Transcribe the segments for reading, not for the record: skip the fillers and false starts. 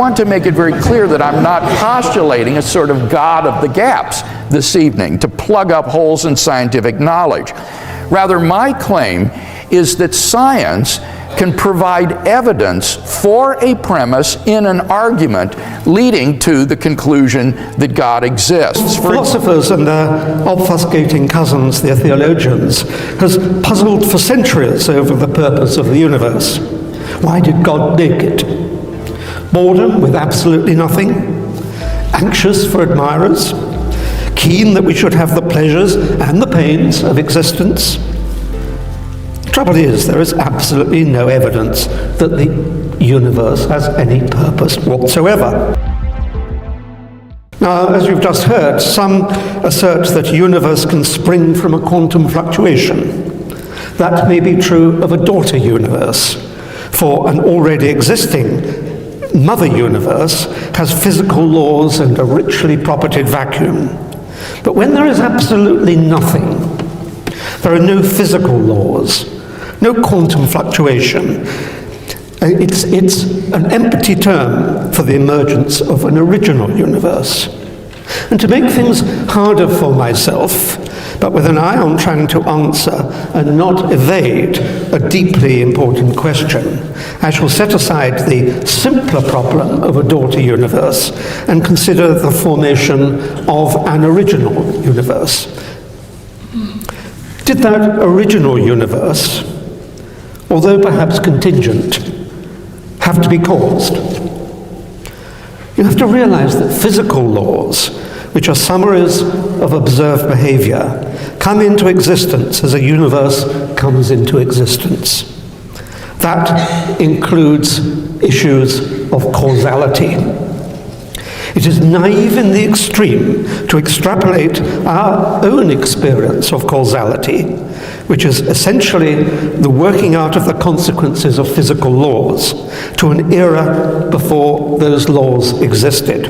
I want to make it very clear that I'm not postulating a sort of God of the gaps this evening to plug up holes in scientific knowledge. Rather, my claim is that science can provide evidence for a premise in an argument leading to the conclusion that God exists. Philosophers and their obfuscating cousins, the theologians, has puzzled for centuries over the purpose of the universe. Why did God make it? Boredom with absolutely nothing? Anxious for admirers? Keen that we should have the pleasures and the pains of existence? The trouble is, there is absolutely no evidence that the universe has any purpose whatsoever. Now, as you've just heard, some assert that a universe can spring from a quantum fluctuation. That may be true of a daughter universe, for an already existing mother universe has physical laws and a richly propertied vacuum. But when there is absolutely nothing, there are no physical laws, no quantum fluctuation. It's an empty term for the emergence of an original universe. And to make things harder for myself, but with an eye on trying to answer and not evade a deeply important question, I shall set aside the simpler problem of a daughter universe and consider the formation of an original universe. Did that original universe, although perhaps contingent, have to be caused? You have to realize that physical laws, which are summaries of observed behavior, come into existence as a universe comes into existence. That includes issues of causality. It is naive in the extreme to extrapolate our own experience of causality, which is essentially the working out of the consequences of physical laws, to an era before those laws existed.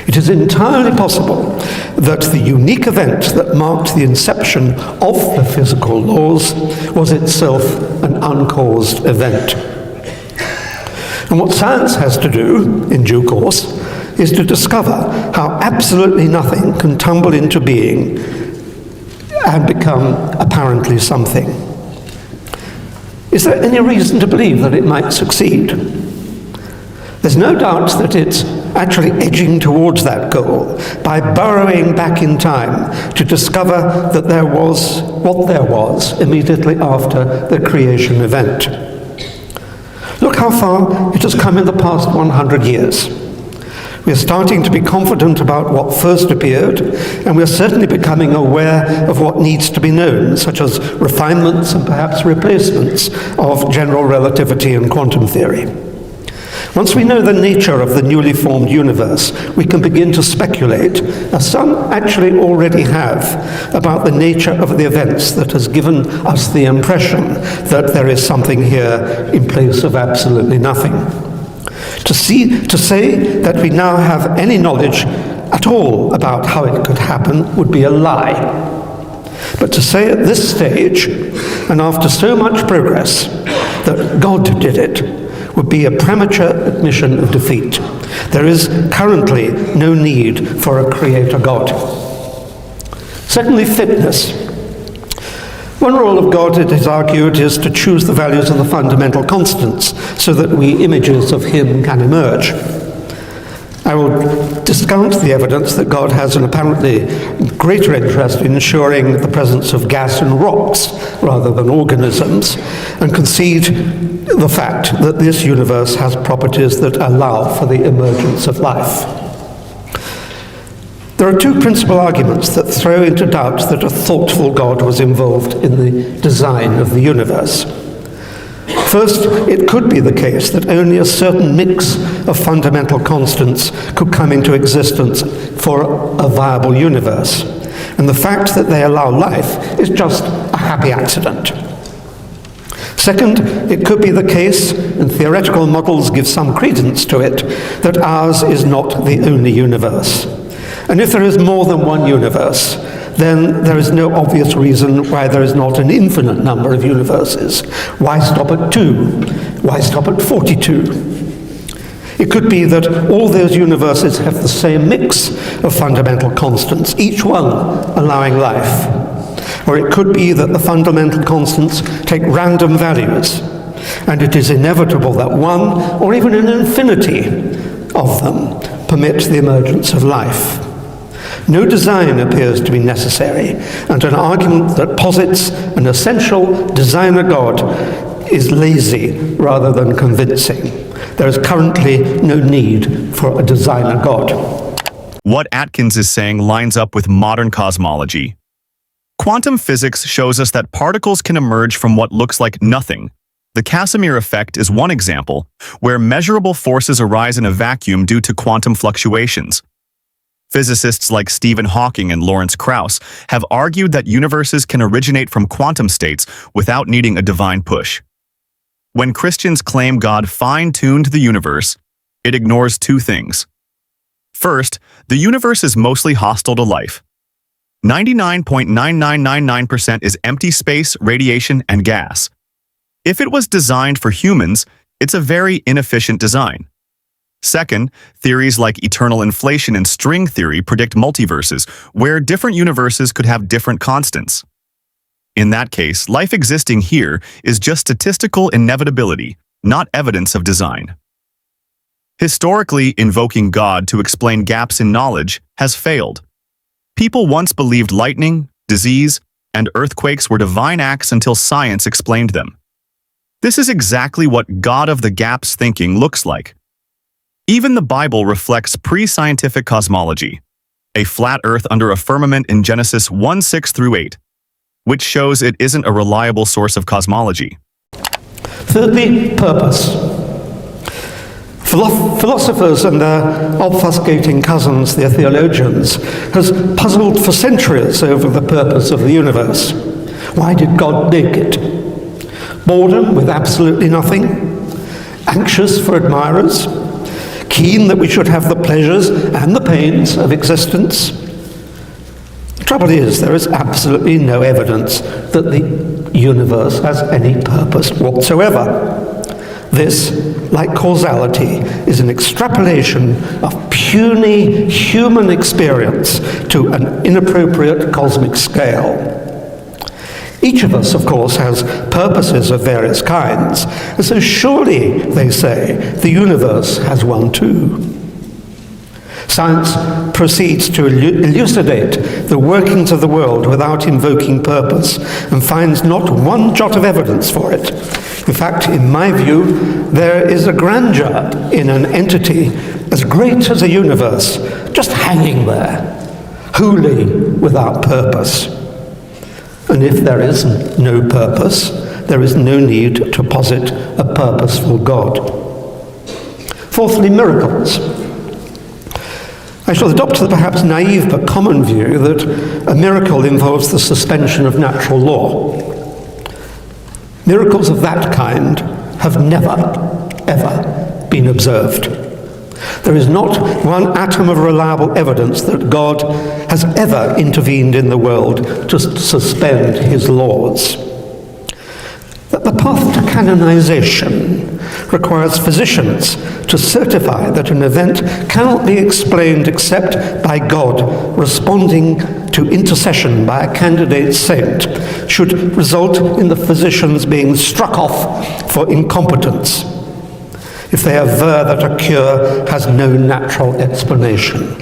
It is entirely possible that the unique event that marked the inception of the physical laws was itself an uncaused event. And what science has to do, in due course, is to discover how absolutely nothing can tumble into being and become apparently something. Is there any reason to believe that it might succeed? There's no doubt that it's actually edging towards that goal by burrowing back in time to discover that there was what there was immediately after the creation event. Look how far it has come in the past 100 years. We're starting to be confident about what first appeared, and we're certainly becoming aware of what needs to be known, such as refinements and perhaps replacements of general relativity and quantum theory. Once we know the nature of the newly formed universe, we can begin to speculate, as some actually already have, about the nature of the events that has given us the impression that there is something here in place of absolutely nothing. To say that we now have any knowledge at all about how it could happen would be a lie. But to say at this stage, and after so much progress, that God did it, would be a premature admission of defeat. There is currently no need for a creator God. Secondly, fitness. One role of God, it is argued, is to choose the values of the fundamental constants so that images of him can emerge. I will discount the evidence that God has an apparently greater interest in ensuring the presence of gas and rocks rather than organisms, and concede the fact that this universe has properties that allow for the emergence of life. There are two principal arguments that throw into doubt that a thoughtful God was involved in the design of the universe. First, it could be the case that only a certain mix of fundamental constants could come into existence for a viable universe, and the fact that they allow life is just a happy accident. Second, it could be the case, and theoretical models give some credence to it, that ours is not the only universe. And if there is more than one universe, then there is no obvious reason why there is not an infinite number of universes. Why stop at 2? Why stop at 42? It could be that all those universes have the same mix of fundamental constants, each one allowing life. Or it could be that the fundamental constants take random values, and it is inevitable that one, or even an infinity of them, permit the emergence of life. No design appears to be necessary, and an argument that posits an essential designer God is lazy rather than convincing. There is currently no need for a designer God. What Atkins is saying lines up with modern cosmology. Quantum physics shows us that particles can emerge from what looks like nothing. The Casimir effect is one example, where measurable forces arise in a vacuum due to quantum fluctuations. Physicists like Stephen Hawking and Lawrence Krauss have argued that universes can originate from quantum states without needing a divine push. When Christians claim God fine-tuned the universe, it ignores two things. First, the universe is mostly hostile to life. 99.9999% is empty space, radiation, and gas. If it was designed for humans, it's a very inefficient design. Second, theories like eternal inflation and string theory predict multiverses, where different universes could have different constants. In that case, life existing here is just statistical inevitability, not evidence of design. Historically, invoking God to explain gaps in knowledge has failed. People once believed lightning, disease, and earthquakes were divine acts until science explained them. This is exactly what God of the gaps thinking looks like. Even the Bible reflects pre-scientific cosmology, a flat earth under a firmament in Genesis 1:6-8, which shows it isn't a reliable source of cosmology. Thirdly, purpose. Philosophers and their obfuscating cousins, the theologians, has puzzled for centuries over the purpose of the universe. Why did God make it? Boredom with absolutely nothing? Anxious for admirers? Keen that we should have the pleasures and the pains of existence? The trouble is, there is absolutely no evidence that the universe has any purpose whatsoever. This, like causality, is an extrapolation of puny human experience to an inappropriate cosmic scale. Each of us, of course, has purposes of various kinds, and so surely, they say, the universe has one too. Science proceeds to elucidate the workings of the world without invoking purpose, and finds not one jot of evidence for it. In fact, in my view, there is a grandeur in an entity as great as a universe, just hanging there, wholly without purpose. And if there is no purpose, there is no need to posit a purposeful God. Fourthly, miracles. I shall adopt the perhaps naive but common view that a miracle involves the suspension of natural law. Miracles of that kind have never, ever been observed. There is not one atom of reliable evidence that God has ever intervened in the world to suspend his laws. That the path to canonization requires physicians to certify that an event cannot be explained except by God responding to intercession by a candidate saint should result in the physicians being struck off for incompetence if they aver that a cure has no natural explanation.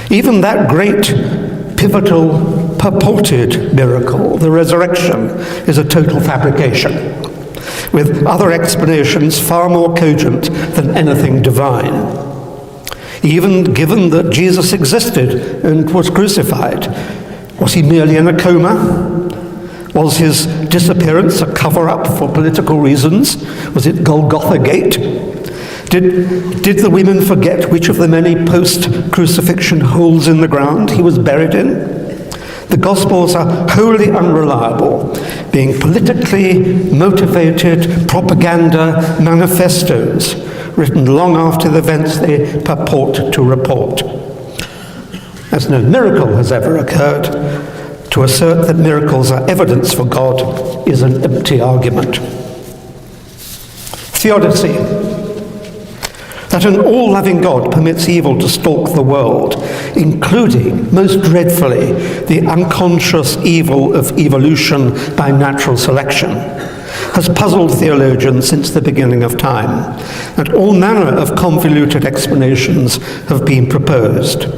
Even that great, pivotal, purported miracle, the resurrection, is a total fabrication, with other explanations far more cogent than anything divine. Even given that Jesus existed and was crucified, was he merely in a coma? Was his disappearance a cover-up for political reasons? Was it Golgotha Gate? Did the women forget which of the many post-crucifixion holes in the ground he was buried in? The Gospels are wholly unreliable, being politically motivated propaganda manifestos written long after the events they purport to report. As no miracle has ever occurred, to assert that miracles are evidence for God is an empty argument. Theodicy. that an all-loving God permits evil to stalk the world, including, most dreadfully, the unconscious evil of evolution by natural selection, has puzzled theologians since the beginning of time, and all manner of convoluted explanations have been proposed.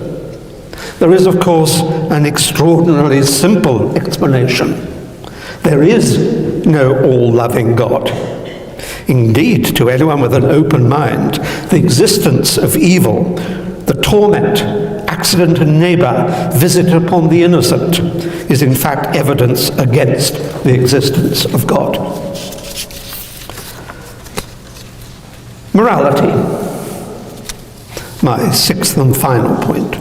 There is, of course, an extraordinarily simple explanation. There is no all-loving God. Indeed, to anyone with an open mind, the existence of evil, the torment, accident and neighbour visited upon the innocent, is in fact evidence against the existence of God. Morality, my sixth and final point.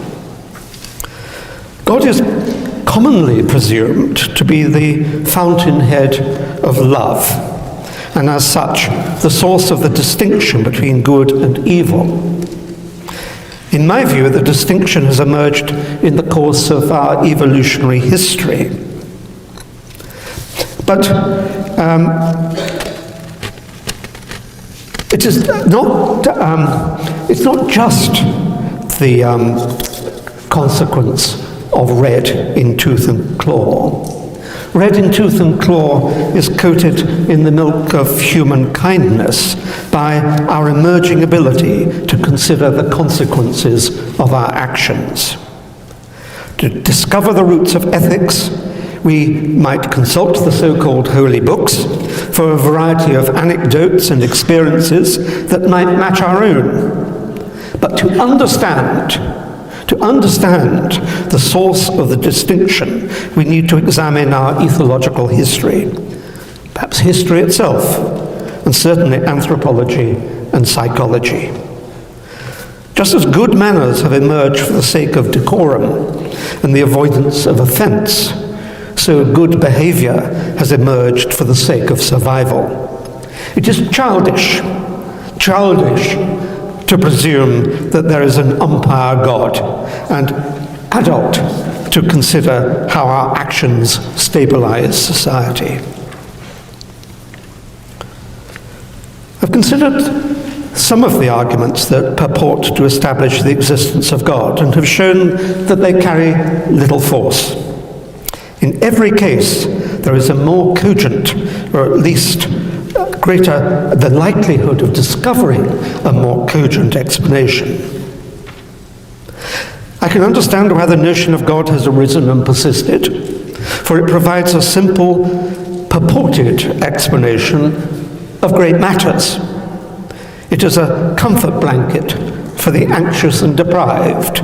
God is commonly presumed to be the fountainhead of love, and as such, the source of the distinction between good and evil. In my view, the distinction has emerged in the course of our evolutionary history. But it's not just the consequence of red in tooth and claw. Red in tooth and claw is coated in the milk of human kindness by our emerging ability to consider the consequences of our actions. To discover the roots of ethics, we might consult the so-called holy books for a variety of anecdotes and experiences that might match our own. But to understand the source of the distinction, we need to examine our ethological history, perhaps history itself, and certainly anthropology and psychology. Just as good manners have emerged for the sake of decorum and the avoidance of offense, so good behavior has emerged for the sake of survival. It is childish to presume that there is an umpire God, and adult to consider how our actions stabilize society. I've considered some of the arguments that purport to establish the existence of God and have shown that they carry little force. In every case, there is a more cogent, or at least greater the likelihood of discovering a more cogent explanation. I can understand why the notion of God has arisen and persisted, for it provides a simple, purported explanation of great matters. It is a comfort blanket for the anxious and deprived,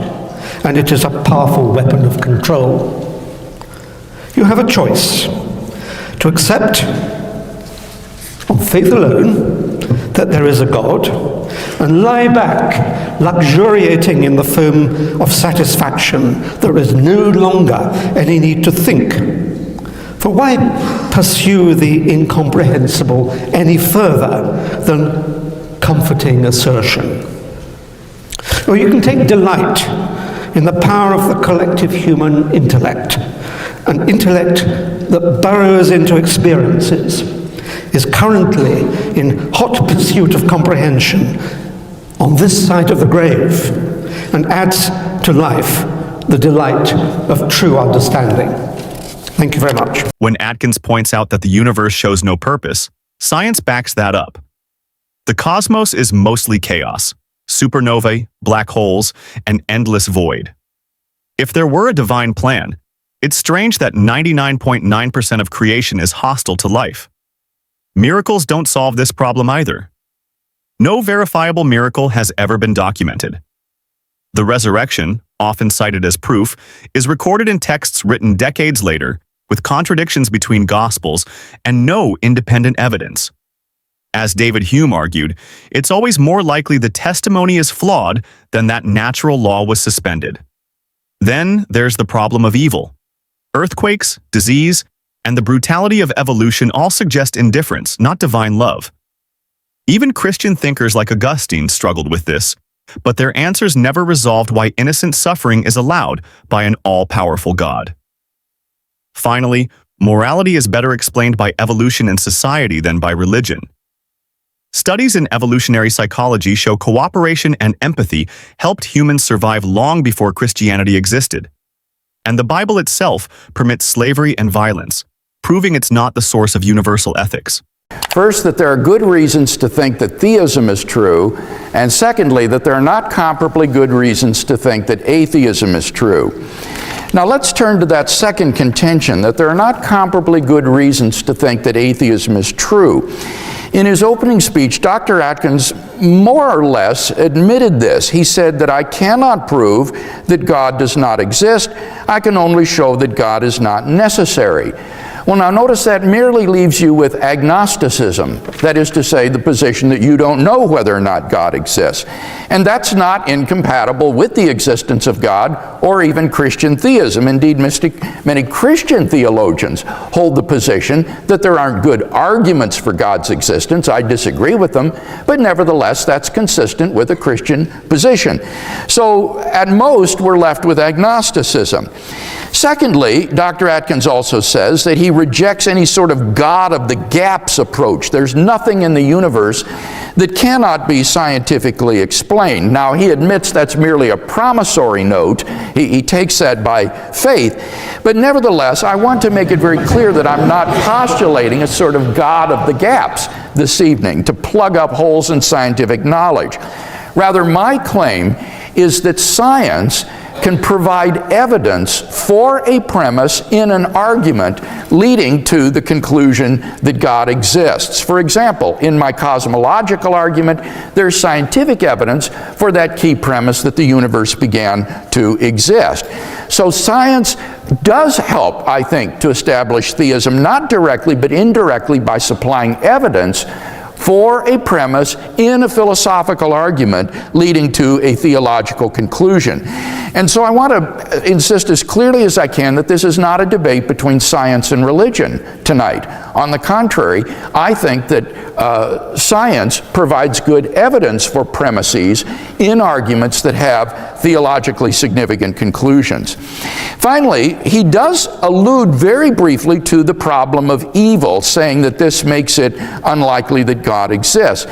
and it is a powerful weapon of control. You have a choice: to accept on faith alone that there is a God, and lie back, luxuriating in the foam of satisfaction. There is no longer any need to think. For why pursue the incomprehensible any further than comforting assertion? Or you can take delight in the power of the collective human intellect, an intellect that burrows into experiences, is currently in hot pursuit of comprehension on this side of the grave, and adds to life the delight of true understanding. Thank you very much. When Atkins points out that the universe shows no purpose, science backs that up. The cosmos is mostly chaos, supernovae, black holes, and endless void. If there were a divine plan, it's strange that 99.9% of creation is hostile to life. Miracles don't solve this problem either. No verifiable miracle has ever been documented. The resurrection, often cited as proof, is recorded in texts written decades later, with contradictions between Gospels and no independent evidence. As David Hume argued, it's always more likely the testimony is flawed than that natural law was suspended. Then there's the problem of evil. Earthquakes, disease, and the brutality of evolution all suggest indifference, not divine love. Even Christian thinkers like Augustine struggled with this, but their answers never resolved why innocent suffering is allowed by an all-powerful God. Finally, morality is better explained by evolution and society than by religion. Studies in evolutionary psychology show cooperation and empathy helped humans survive long before Christianity existed. And the Bible itself permits slavery and violence, proving it's not the source of universal ethics. First, that there are good reasons to think that theism is true, and secondly, that there are not comparably good reasons to think that atheism is true. Now let's turn to that second contention, that there are not comparably good reasons to think that atheism is true. In his opening speech, Dr. Atkins more or less admitted this. He said that I cannot prove that God does not exist. I can only show that God is not necessary. Well, now notice that merely leaves you with agnosticism, that is to say, the position that you don't know whether or not God exists. And that's not incompatible with the existence of God or even Christian theism. Indeed, many Christian theologians hold the position that there aren't good arguments for God's existence. I disagree with them, but nevertheless, that's consistent with a Christian position. So, at most, we're left with agnosticism. Secondly, Dr. Atkins also says that he rejects any sort of God of the gaps approach. There's nothing in the universe that cannot be scientifically explained. Now, he admits that's merely a promissory note. He takes that by faith. But nevertheless, I want to make it very clear that I'm not postulating a sort of God of the gaps this evening to plug up holes in scientific knowledge. Rather, my claim is that science can provide evidence for a premise in an argument leading to the conclusion that God exists. For example, in my cosmological argument, there's scientific evidence for that key premise that the universe began to exist. So science does help, I think, to establish theism, not directly but indirectly by supplying evidence for a premise in a philosophical argument leading to a theological conclusion. And so I want to insist as clearly as I can that this is not a debate between science and religion tonight. On the contrary, I think that science provides good evidence for premises in arguments that have theologically significant conclusions. Finally, he does allude very briefly to the problem of evil, saying that this makes it unlikely that God exists.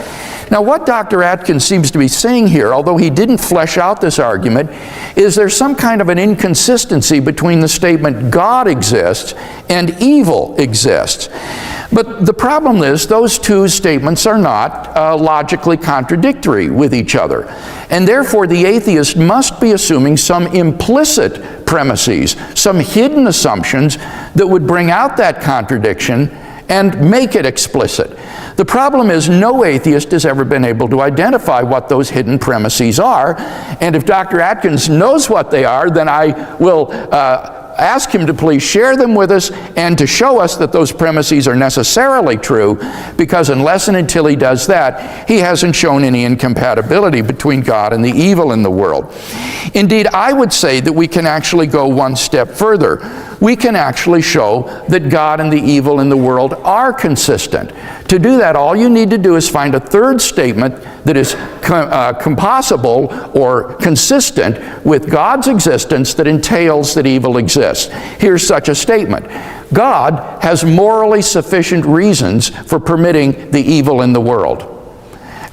Now, what Dr. Atkins seems to be saying here, although he didn't flesh out this argument, is there's some kind of an inconsistency between the statement God exists and evil exists. But the problem is those two statements are not logically contradictory with each other. And therefore, the atheist must be assuming some implicit premises, some hidden assumptions that would bring out that contradiction and make it explicit. The problem is no atheist has ever been able to identify what those hidden premises are, and if Dr. Atkins knows what they are, then I will ask him to please share them with us and to show us that those premises are necessarily true, because unless and until he does that, he hasn't shown any incompatibility between God and the evil in the world. Indeed, I would say that we can actually go one step further. We can actually show that God and the evil in the world are consistent. To do that, all you need to do is find a third statement that is composable or consistent with God's existence that entails that evil exists. Here's such a statement. God has morally sufficient reasons for permitting the evil in the world.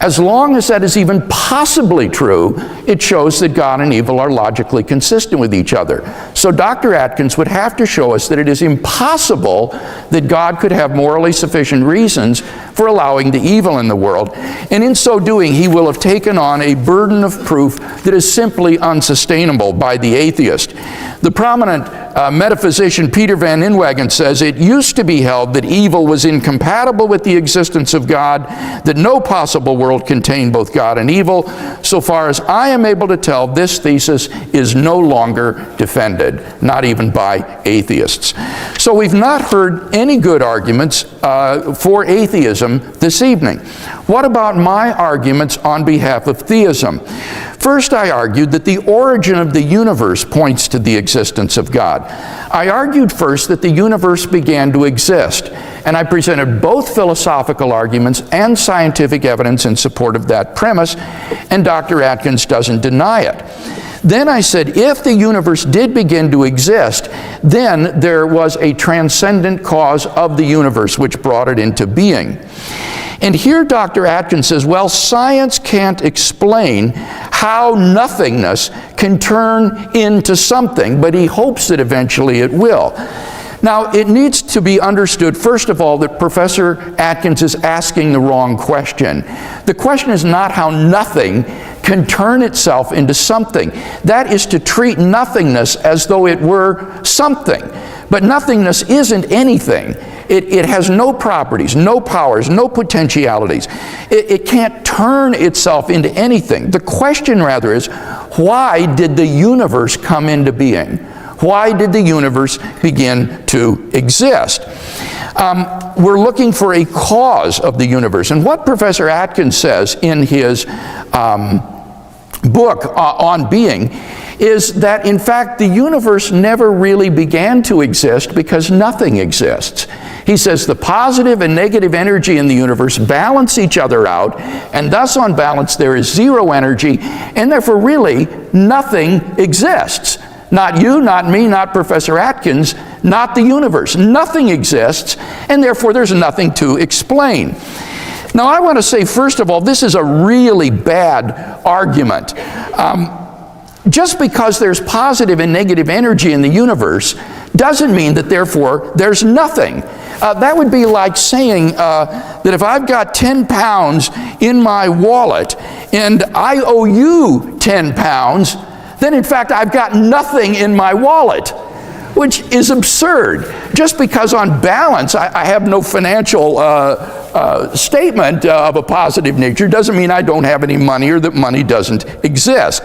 As long as that is even possibly true, it shows that God and evil are logically consistent with each other. So Dr. Atkins would have to show us that it is impossible that God could have morally sufficient reasons for allowing the evil in the world. And in so doing, he will have taken on a burden of proof that is simply unsustainable by the atheist. The prominent metaphysician Peter Van Inwagen says, "It used to be held that evil was incompatible with the existence of God, that no possible world contained both God and evil. So far as I am able to tell, this thesis is no longer defended, not even by atheists." So we've not heard any good arguments for atheism this evening. What about my arguments on behalf of theism? First, I argued that the origin of the universe points to the existence of God. I argued first that the universe began to exist, and I presented both philosophical arguments and scientific evidence in support of that premise, and Dr. Atkins doesn't deny it. Then I said, if the universe did begin to exist, then there was a transcendent cause of the universe which brought it into being. And here Dr. Atkins says, well, science can't explain how nothingness can turn into something, but he hopes that eventually it will. Now, it needs to be understood, first of all, that Professor Atkins is asking the wrong question. The question is not how nothing can turn itself into something. That is to treat nothingness as though it were something. But nothingness isn't anything. It has no properties, no powers, no potentialities. It can't turn itself into anything. The question, rather, is, why did the universe come into being? Why did the universe begin to exist? We're looking for a cause of the universe. And what Professor Atkins says in his book on being is that, in fact, the universe never really began to exist because nothing exists. He says the positive and negative energy in the universe balance each other out, and thus on balance there is zero energy, and therefore really nothing exists. Not you, not me, not Professor Atkins, not the universe. Nothing exists, and therefore there's nothing to explain. Now I want to say, first of all, this is a really bad argument. Just because there's positive and negative energy in the universe doesn't mean that therefore there's nothing. That would be like saying that if I've got 10 pounds in my wallet and I owe you 10 pounds, then in fact I've got nothing in my wallet, which is absurd. Just because on balance I have no financial statement of a positive nature doesn't mean I don't have any money or that money doesn't exist.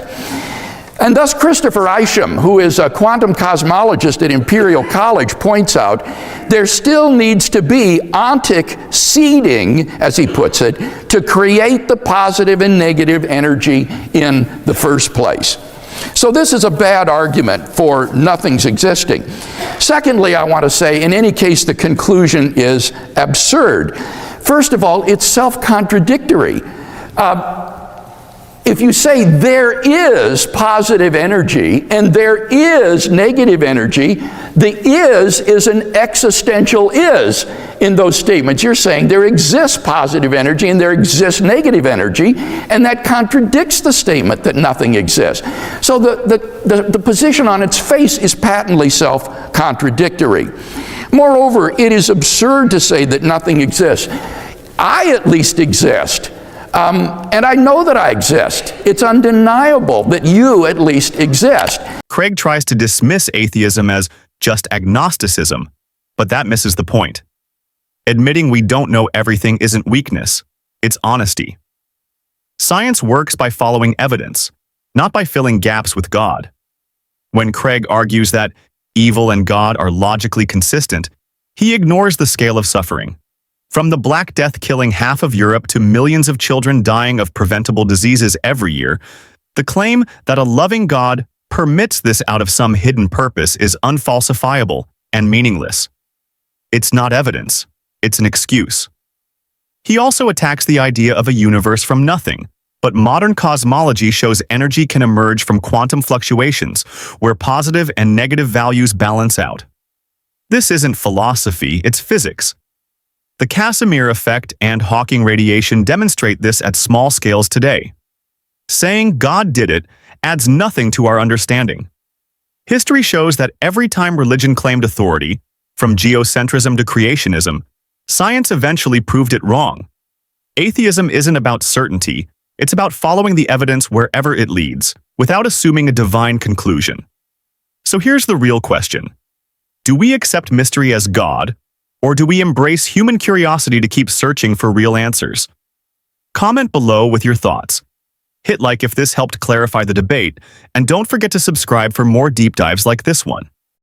And thus Christopher Isham, who is a quantum cosmologist at Imperial College, points out there still needs to be ontic seeding, as he puts it, to create the positive and negative energy in the first place. So this is a bad argument for nothing's existing. Secondly, I want to say, in any case, the conclusion is absurd. First of all, it's self-contradictory. If you say there is positive energy and there is negative energy, the is an existential is in those statements. You're saying there exists positive energy and there exists negative energy, and that contradicts the statement that nothing exists. So the position on its face is patently self-contradictory. Moreover, it is absurd to say that nothing exists. I at least exist. And I know that I exist. It's undeniable that you at least exist. Craig tries to dismiss atheism as just agnosticism, but that misses the point. Admitting we don't know everything isn't weakness, it's honesty. Science works by following evidence, not by filling gaps with God. When Craig argues that evil and God are logically consistent, he ignores the scale of suffering. From the Black Death killing half of Europe to millions of children dying of preventable diseases every year, the claim that a loving God permits this out of some hidden purpose is unfalsifiable and meaningless. It's not evidence, it's an excuse. He also attacks the idea of a universe from nothing, but modern cosmology shows energy can emerge from quantum fluctuations, where positive and negative values balance out. This isn't philosophy, it's physics. The Casimir effect and Hawking radiation demonstrate this at small scales today. Saying God did it adds nothing to our understanding. History shows that every time religion claimed authority, from geocentrism to creationism, science eventually proved it wrong. Atheism isn't about certainty, it's about following the evidence wherever it leads, without assuming a divine conclusion. So here's the real question. Do we accept mystery as God, or do we embrace human curiosity to keep searching for real answers? Comment below with your thoughts. Hit like if this helped clarify the debate, and don't forget to subscribe for more deep dives like this one.